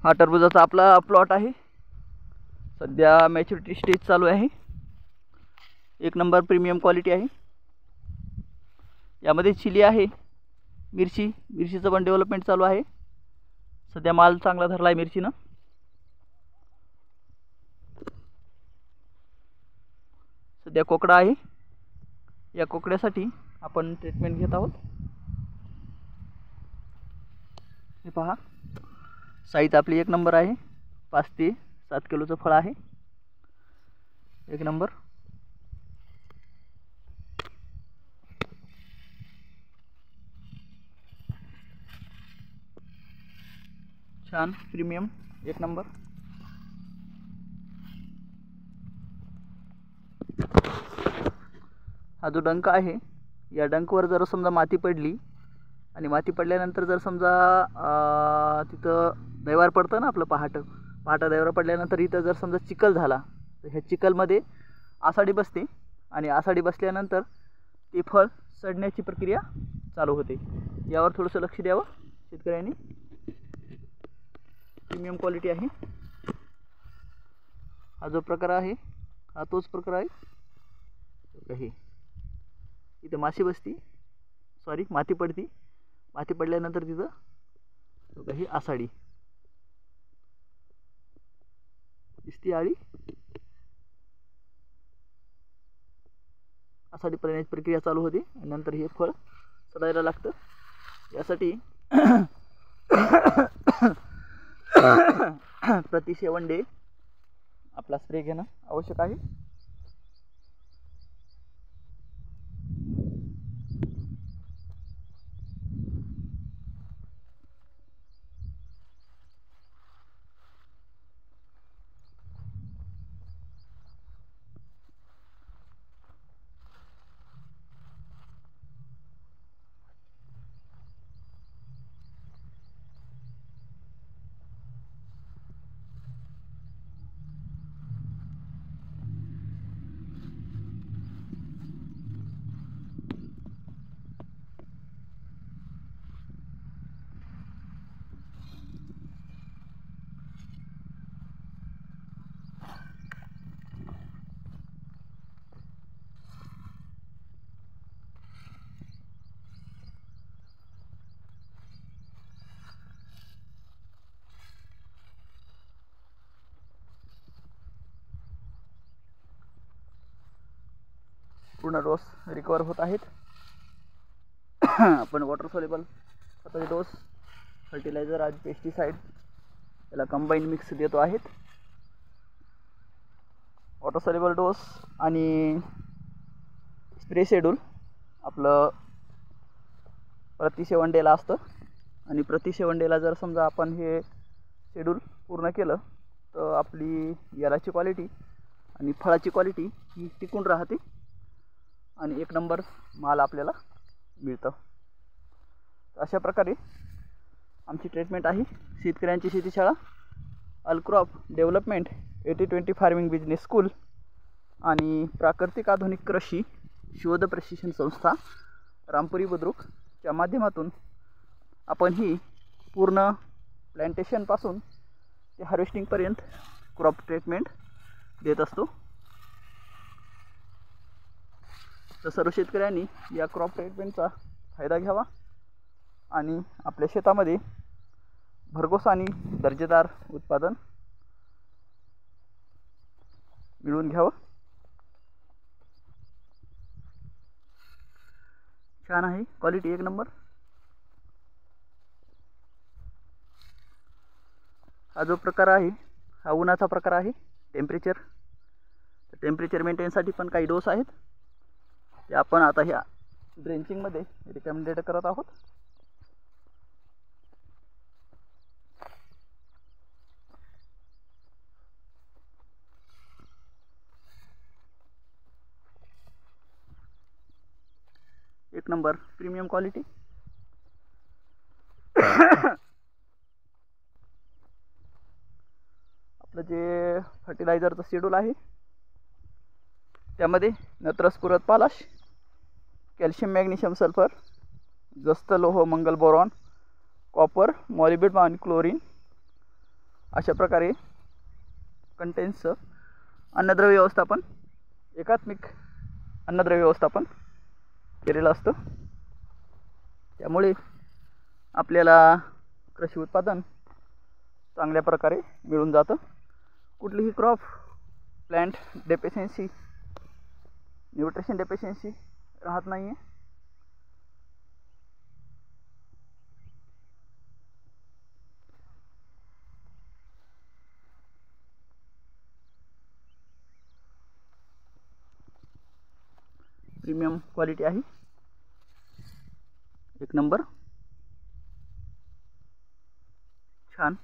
हा टरबूजाचा आपला प्लॉट आहे. सध्या मॅच्युरिटी स्टेज चालू आहे. एक नंबर प्रीमियम क्वालिटी आहे. यामध्ये चिली आहे, मिरचीचं पण डेव्हलपमेंट चालू आहे. सध्या माल चांगला धरला आहे मिरचीनं. सध्या कोकडा आहे. या कोकड्यासाठी आपण ट्रीटमेंट घेत आहोत. हे पहा, साईज आपली एक नंबर आहे. 5 ते 7 किलोचं फळ आहे. एक नंबर. छान प्रीमियम एक नंबर. हा जो डंक आहे, या डंकवर जर समजा माती पडली आणि माती पडल्यानंतर जर समजा तिथं दैवार पडतं ना आपलं पहाटं दैवार पडल्यानंतर इथं जर समजा चिखल झाला तर ह्या चिखलमध्ये आसाडी बसते आणि आसाडी बसल्यानंतर ते फळ सडण्याची प्रक्रिया चालू होते. यावर थोडंसं लक्ष द्यावं शेतकऱ्यांनी. प्रीमियम क्वालिटी आहे. हा जो प्रकार आहे हा तोच प्रकार आहे. हे इथं माती पडती. माती पडल्यानंतर तिथं ही आसाडी दिसती. आळी आसाडी पडण्याची प्रक्रिया चालू होते आणि नंतर हे फळ सडायला लागतं. यासाठी प्रति 7 डे आपला स्प्रे घेणं आवश्यक आहे. पूर्ण डोस रिकवर होत आहेत. आपण वॉटर सोल्युबल खताचे डोस, फर्टिलायझर आणि पेस्टिसाइड याला कंबाईन मिक्स देतो आहेत. वॉटर सोल्युबल डोस आणि स्प्रे शेड्यूल आपलं प्रति 7 डेला असतं आणि प्रति 7 डेला जर समजा आपण हे शेड्यूल पूर्ण केलं तर आपली यालाची क्वालिटी आणि फळाची क्वालिटी ही टिकून राहते आणि एक नंबर माल आपल्याला मिळतं. अशा प्रकारे आमची ट्रीटमेंट आहे. शेतकऱ्यांची शेतीशाळा, अल्क्रॉप डेव्हलपमेंट, 80-20 फार्मिंग बिझनेस स्कूल आणि प्राकृतिक आधुनिक कृषी शोध प्रशिक्षण संस्था रामपुरी बुद्रुकच्या माध्यमातून आपण ही पूर्ण प्लॅन्टेशनपासून ते हार्वेस्टिंगपर्यंत क्रॉप ट्रीटमेंट देत असतो. तर सर्व शेतकऱ्यांनी या क्रॉप ट्रीटमेंटचा फायदा घ्यावा आणि आपल्या शेतामध्ये भरघोस आणि दर्जेदार उत्पादन मिळवून घ्यावं. छान आहे, क्वालिटी एक नंबर. हा जो प्रकार आहे हा उन्हाचा प्रकार आहे. टेम्परेचर मेंटेनसाठी पण काही डोस आहेत ते आपण आता ह्या ड्रेंचिंगमध्ये रिकमेंडेड करत आहोत. एक नंबर प्रीमियम क्वालिटी. आपलं जे फर्टिलायझरचं शेड्यूल आहे त्यामध्ये नत्रस, कुरत, पालाश, कॅल्शियम, मॅग्नेशियम, सल्फर, जस्त लोह, मंगल बोरॉन, कॉपर, मॉलिब्डेनम आणि क्लोरीन अशा प्रकारे कंटेन्सचं अन्नद्रव्य व्यवस्थापन, एकात्मिक अन्नद्रव्य व्यवस्थापन केलेलं असतं. त्यामुळे आपल्याला कृषी उत्पादन चांगल्या प्रकारे मिळून जातं. कुठलीही crop plant deficiency, nutrition deficiency राहत नाही आहे. प्रीमियम क्वालिटी आहे, एक नंबर. छान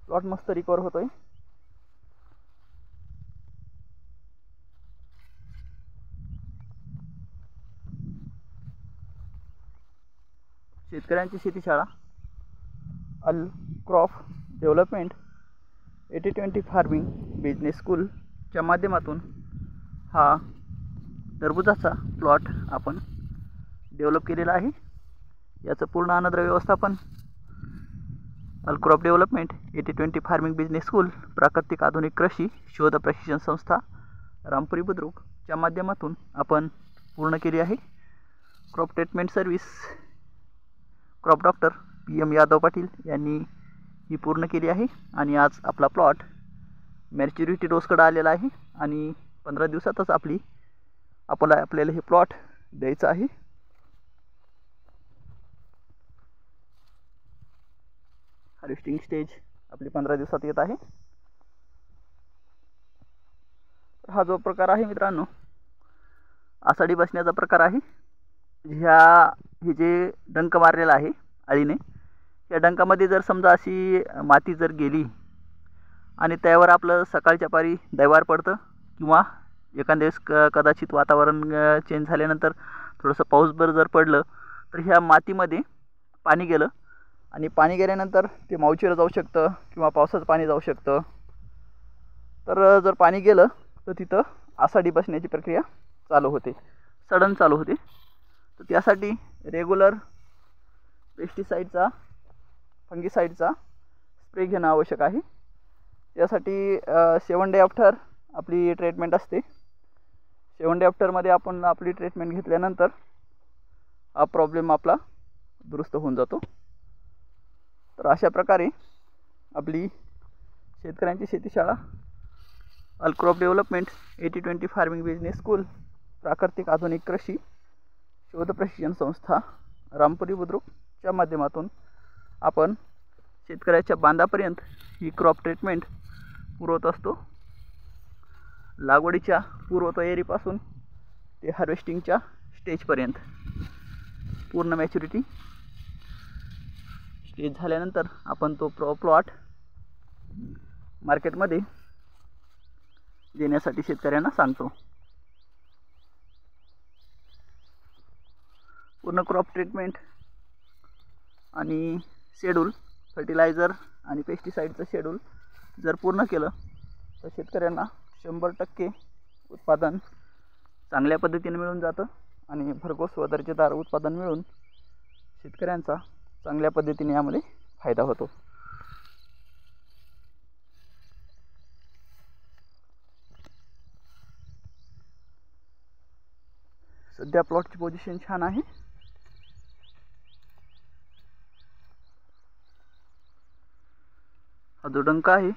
प्लॉट मस्त रिकवर होतोय. शेतकऱ्यांची शेतीशाळा all crop development 80-20 farming business स्कूलच्या माध्यमातून हा टरबूजाचा प्लॉट आपण डेव्हलप केलेला आहे. याचं पूर्ण अन्नद्रव्य व्यवस्थापन all crop development 80-20 farming business school, प्राकृतिक आधुनिक कृषी शोध प्रशिक्षण संस्था रामपुरी बुद्रुकच्या माध्यमातून आपण पूर्ण केली आहे. Crop treatment service crop doctor PM Yadav Patil यांनी ही पूर्ण केली आहे. आणि आज आपला प्लॉट मॅच्युरिटी डोसकडे आलेला आहे आणि 15 दिवसातच आपल्याला हे प्लॉट द्यायचं आहे. हार्वेस्टिंग स्टेज आपली 15 दिवसात येत आहे. हा जो प्रकार आहे मित्रांनो, आषाढी बसण्याचा प्रकार आहे. हे जे डंक मारलेला आहे अळीने, या डंकामध्ये जर समजा अशी माती जर गेली आणि त्यावर आपलं सकाळच्या पारी दैवार पडतं किंवा एखाद्या वेळेस कदाचित वातावरण चेंज झाल्यानंतर थोडंसं पाऊसभर जर पडलं तर ह्या मातीमध्ये पाणी गेलं आणि पाणी गेल्यानंतर ते मावचीला जाऊ शकतं किंवा पावसाचं पाणी जाऊ शकतं. तर जर पाणी गेलं तर तिथं आषाढी बसण्याची प्रक्रिया चालू होते, सडन चालू होते. तर त्यासाठी रेग्युलर पेस्टिसाईडचा, फंगिसाईडचा स्प्रे घेणं आवश्यक आहे. त्यासाठी 7 डे आफ्टर आपली ट्रीटमेंट असते. 7 डे आफ्टरमध्ये आपण आपली ट्रीटमेंट घेतल्यानंतर हा प्रॉब्लेम आपला दुरुस्त होऊन जातो. तर अशा प्रकारे आपली शेतकऱ्यांची शेतीशाळा all crop development 80-20 farming business school, प्राकृतिक आधुनिक कृषी शोध प्रशिक्षण संस्था रामपुरी बुद्रुकच्या माध्यमातून आपण शेतकऱ्याच्या बांधापर्यंत ही क्रॉप ट्रीटमेंट पुरवत असतो. लागवडीच्या पूर्व तयारीपासून ते हार्वेस्टिंगच्या स्टेजपर्यंत पूर्ण मॅच्युरिटी स्टेज झाल्यानंतर आपण तो प्लॉट मार्केटमध्ये देण्यासाठी शेतकऱ्यांना सांगतो. पूर्ण क्रॉप ट्रीटमेंट आणि शेड्यूल, फर्टिलायझर आणि पेस्टिसाईडचं शेड्यूल जर पूर्ण केलं तर शेतकऱ्यांना 100% उत्पादन चांगल्या पद्धतीने मिळून जातं आणि भरघोस व दर्जेदार उत्पादन मिळून शेतकऱ्यांचा चांगल्या पद्धतीने यामध्ये फायदा होतो. सध्या प्लॉटची पोझिशन छान आहे. हा जो डंक आहे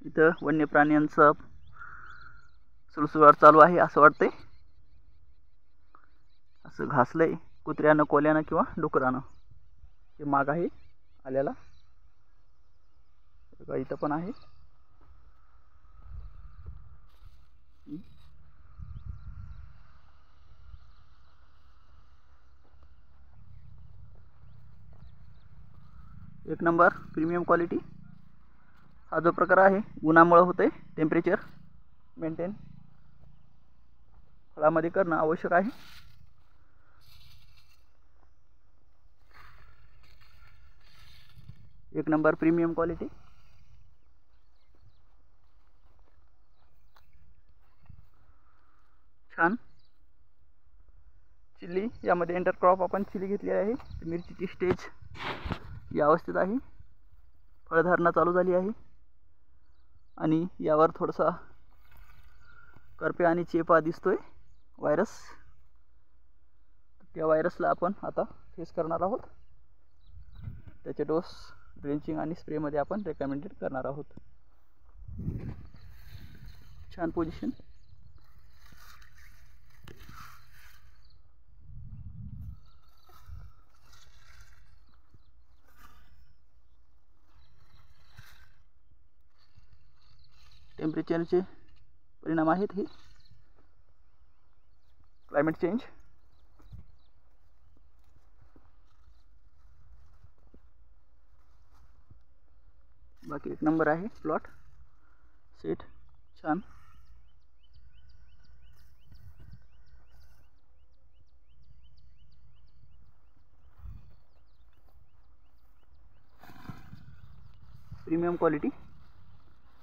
इथं वन्य प्राण्यांचा सुळसुळाट चालू आहे असं वाटतंय. असं घासलंय कुत्र्यानं, कोल्यानं किंवा डुकरानं. हे माग आहे आल्याला, इथं पण आहे. एक नंबर प्रीमियम क्वालिटी. हा जो प्रकार आहे उन्हामुळे होते, टेम्परेचर मेंटेन फळामध्ये करणं आवश्यक आहे. एक नंबर प्रीमियम क्वालिटी. छान चिल्ली, यामध्ये इंटरक्रॉप आपण चिल्ली घेतली आहे. मिरचीची स्टेज या अवस्थेत आहे. फळधारणा चालू झाली आहे आणि यावर थोडासा करपे आणि चेपा दिसतोय व्हायरस. त्या व्हायरसला आपण आता फेस करणार आहोत. त्याचे डोस ड्रेंचिंग आणि स्प्रेमध्ये आपण रेकमेंडेड करणार आहोत. छान पोझिशन. टेम्परेचरचे परिणाम आहेत हे. Climate change. बाकी एक नंबर आहे प्लॉट. सेट छान. Premium quality.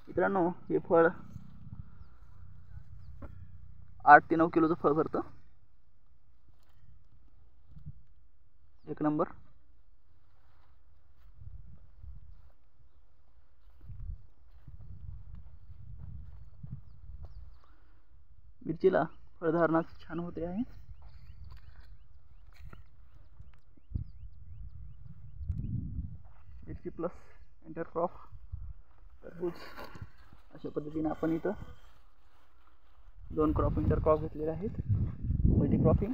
मित्रांनो, हे फळ 8 ते 9 किलोचं फळ भरतं. एक नंबर. मिरचीला फळधारणा छान होते आहे. मिरची प्लस इंटरक्रॉप टरबूज अशा पद्धतीने आपण इथं 2 क्रॉप इंटरक्रॉप घेतलेले आहेत. मल्टीक्रॉपिंग.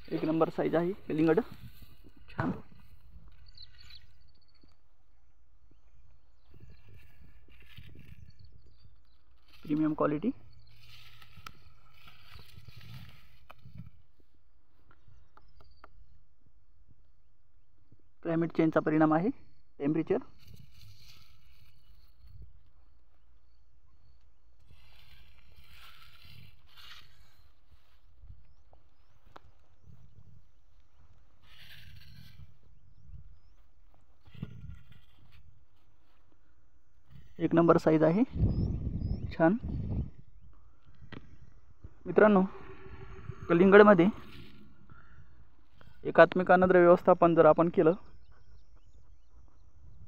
एक नंबर साईज आहे कलिंगड. छान. Premium quality. क्लायमेट चेंजचा परिणाम आहे. टेम्परेचर. एक नंबर साईज आहे. छान. मित्रांनो, कलिंगडमध्ये एकात्मिक अन्नद्रव्य व्यवस्थापन जर आपण केलं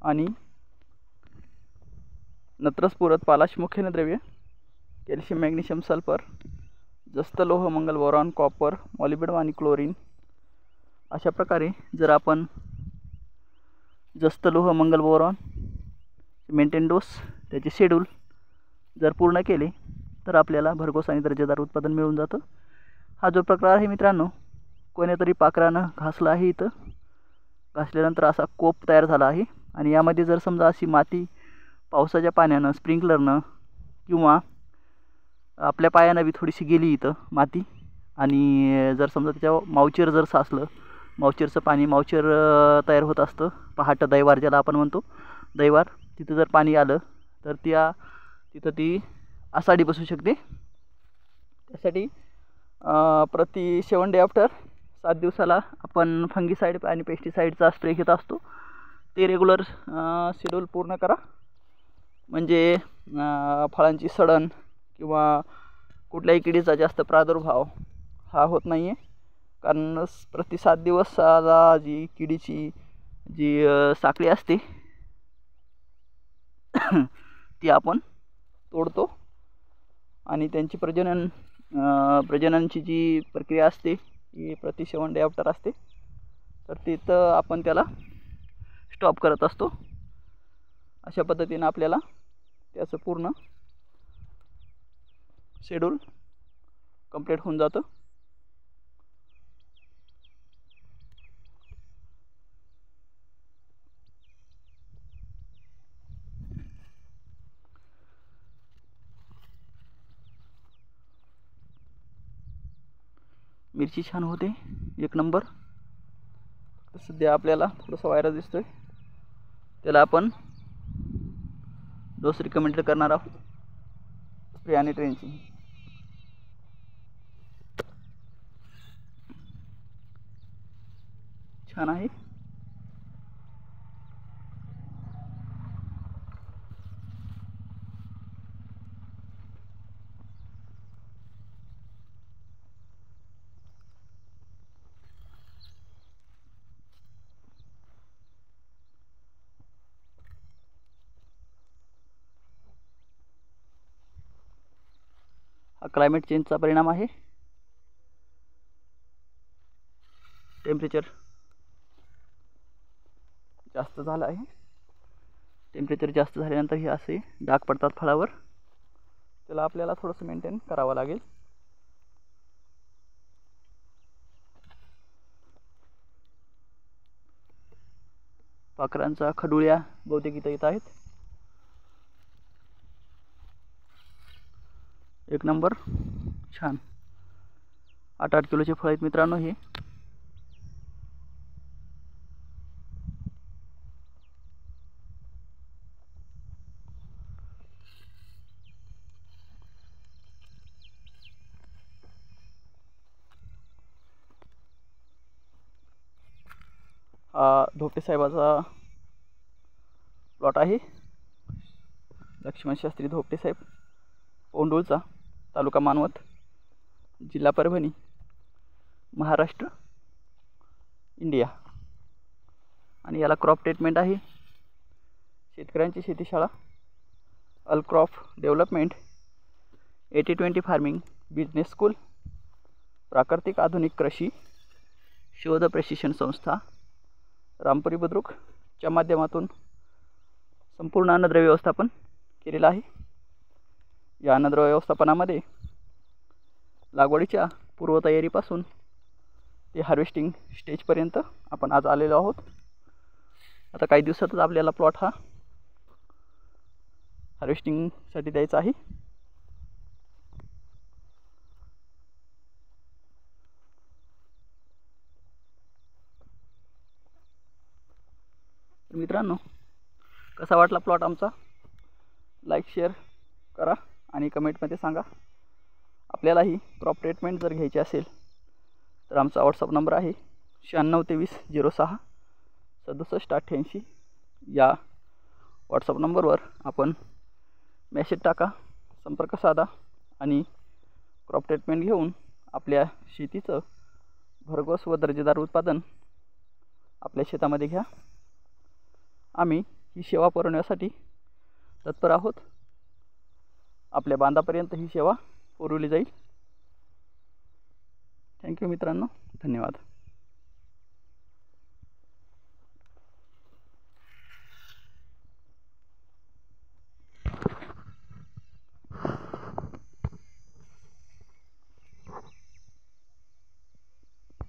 आणि नत्रस्फुरत पालाश मुख्य अन्नद्रव्य कॅल्शियम, मॅग्नेशियम, सल्फर, जस्त लोह, मंगल, बोरॉन, कॉपर, मॉलिब्डेनम आणि क्लोरीन अशा प्रकारे जर आपण जस्त लोह, मंगल, बोरॉन मेंटेन डोस त्याचे शेड्यूल जर पूर्ण केले तर आपल्याला भरघोस आणि दर्जेदार उत्पादन मिळून जातं. हा जो प्रकार आहे मित्रांनो, कोणीतरी पाखरानं घासला आहे. इथं घासल्यानंतर असा कोप तयार झाला आहे आणि यामध्ये जर समजा अशी माती पावसाच्या पाण्यानं, स्प्रिंकलरनं किंवा आपल्या पायानं बी थोडीशी गेली इथं माती आणि जर समजा त्याच्यावर मावचर जर साचलं, मावचरचं पाणी, मावचर तयार होत असतं पहाट दैवार ज्याला आपण म्हणतो, दैवार, तिथं जर पाणी आलं तर तिथं ती आसाडी बसू शकते. त्यासाठी प्रति 7 डे आफ्टर 7 दिवसाला आपण फंगीसाईड आणि पेस्टिसाईडचा स्प्रे घेत असतो. ते रेग्युलर शेड्यूल पूर्ण करा. म्हणजे फळांची सडण किंवा कुठल्याही किडीचा जास्त प्रादुर्भाव हा होत नाही आहे. कारण प्रति 7 दिवसाला जी किडीची जी साखळी असते ती आपण तोडतो आणि त्यांची प्रजननाची जी प्रक्रिया असते ही प्रति 7 डे आफ्टर असते. तर तिथं आपण त्याला स्टॉप करत असतो. अशा पद्धतीने आपल्याला त्याचं पूर्ण शेड्यूल कंप्लीट होऊन जातं. मिरची छान होते, एक नंबर. सध्या आपल्याला थोडासा व्हायरस दिसतोय, त्याला आपण डोस रिकमेंडेड करणार आहोत, स्प्रे आणि ट्रेंचिंग. छान आहे. हा क्लायमेट चेंजचा परिणाम आहे. टेम्परेचर जास्त झालं आहे. टेम्परेचर जास्त झाल्यानंतर हे असे डाग पडतात फळावर, त्याला आपल्याला थोडंसं मेंटेन करावं लागेल. पाखरांचा खडुळ्या बहुतेक इथं येत आहेत. एक नंबर, छान. 8-8 किलोचे फळ आहेत मित्रांनो हे. हा धोपटे साहेबाचा प्लॉट आहे. लक्ष्मण शास्त्री धोपटे साहेब, ओंडूळचा, तालुका मानवत, जिल्हा परभणी, महाराष्ट्र, इंडिया. आणि याला क्रॉप ट्रीटमेंट आहे. शेतकऱ्यांची शेतीशाळा, all crop development, 80-20 farming business school, प्राकृतिक आधुनिक कृषी शोध प्रशिक्षण संस्था रामपुरी बुद्रुकच्या माध्यमातून संपूर्ण अन्नद्रव्य व्यवस्थापन केलेलं आहे. या अन्नद्रव्य व्यवस्थापनामध्ये लागवडीच्या पूर्वतयारीपासून ते हार्वेस्टिंग स्टेजपर्यंत आपण आज आलेलो आहोत. आता काही दिवसातच आपल्याला प्लॉट हा हार्वेस्टिंगसाठी द्यायचा आहे. तर मित्रांनो, कसा वाटला प्लॉट आमचा, लाईक शेअर करा आणि कमेंटमध्ये सांगा. आपल्याला ही क्रॉप ट्रीटमेंट जर घ्यायची असेल तर आमचा व्हॉट्सअप नंबर आहे 9623066788. या व्हॉट्सअप नंबरवर आपण मेसेज टाका, संपर्क साधा आणि क्रॉप ट्रीटमेंट घेऊन आपल्या शेतीचं भरघोस व दर्जेदार उत्पादन आपल्या शेतामध्ये घ्या. आम्ही ही सेवा पुरवण्यासाठी तत्पर आहोत. आपल्या बांधापर्यंत ही सेवा पुरवली जाईल. थँक्यू मित्रांनो, धन्यवाद.